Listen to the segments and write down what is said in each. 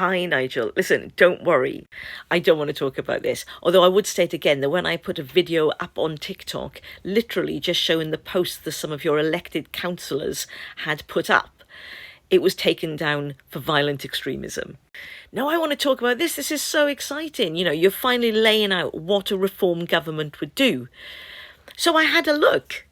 Hi, Nigel. Listen, don't worry. I don't want to talk about this. Although I would state again that when I put a video up on TikTok, literally just showing the posts that some of your elected councillors had put up, it was taken down for violent extremism. Now I want to talk about this. This is so exciting. You know, you're finally laying out what a reform government would do. So I had a look.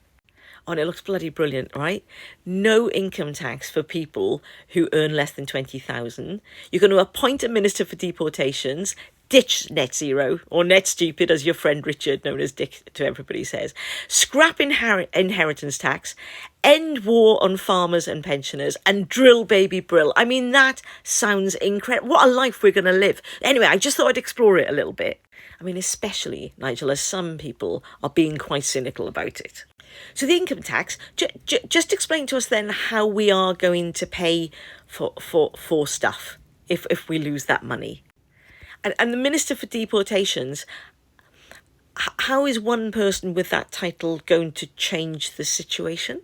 Oh, and it looks bloody brilliant, right? No income tax for people who earn less than 20,000. You're going to appoint a minister for deportations, ditch net zero, or net stupid, as your friend Richard, known as Dick to everybody, says. Scrap inheritance tax, end war on farmers and pensioners, and drill baby brill. I mean, that sounds incredible. What a life we're going to live. Anyway, I just thought I'd explore it a little bit. I mean, especially, Nigel, as some people are being quite cynical about it. So the income tax, just explain to us then how we are going to pay for stuff if we lose that money. And the Minister for Deportations, how is one person with that title going to change the situation?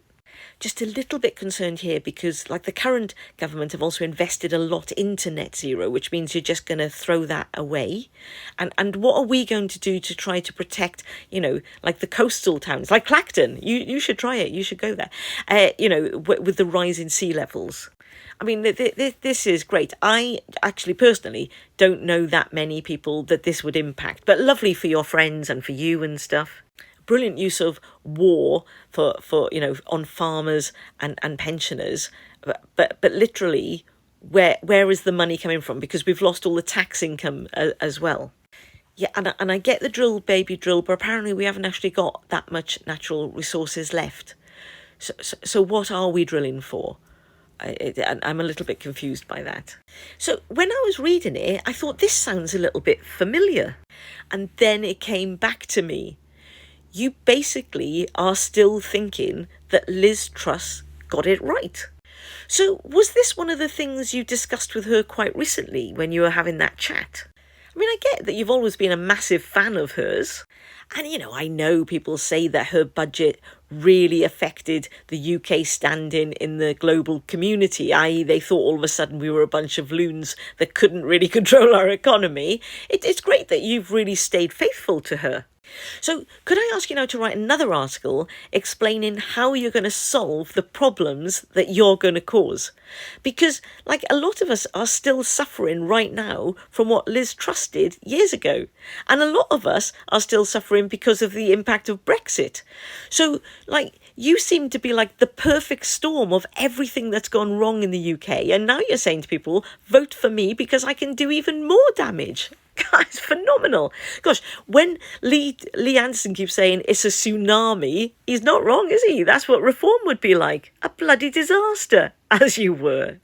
Just a little bit concerned here because, like, the current government have also invested a lot into net zero, which means you're just going to throw that away. And what are we going to do to try to protect, you know, like the coastal towns, like Clacton? You should try it. You should go there, you know, with the rise in sea levels. I mean, this is great. I actually personally don't know that many people that this would impact, but lovely for your friends and for you and stuff. Brilliant use of war for you know, on farmers and pensioners, but literally, where is the money coming from? Because we've lost all the tax income as well. Yeah, and I get the drill baby drill, but apparently we haven't actually got that much natural resources left. So what are we drilling for? I'm a little bit confused by that. So when I was reading it, I thought this sounds a little bit familiar, and then it came back to me. You basically are still thinking that Liz Truss got it right. So was this one of the things you discussed with her quite recently when you were having that chat? I mean, I get that you've always been a massive fan of hers. And, you know, I know people say that her budget really affected the UK standing in the global community, i.e. they thought all of a sudden we were a bunch of loons that couldn't really control our economy. It's great that you've really stayed faithful to her. So could I ask you now to write another article explaining how you're going to solve the problems that you're going to cause? Because, like, a lot of us are still suffering right now from what Liz Truss did years ago. And a lot of us are still suffering because of the impact of Brexit. So, like, you seem to be like the perfect storm of everything that's gone wrong in the UK. And now you're saying to people, vote for me because I can do even more damage. It's phenomenal. Gosh, when Lee Anderson keeps saying it's a tsunami, he's not wrong, is he? That's what reform would be like. A bloody disaster, as you were.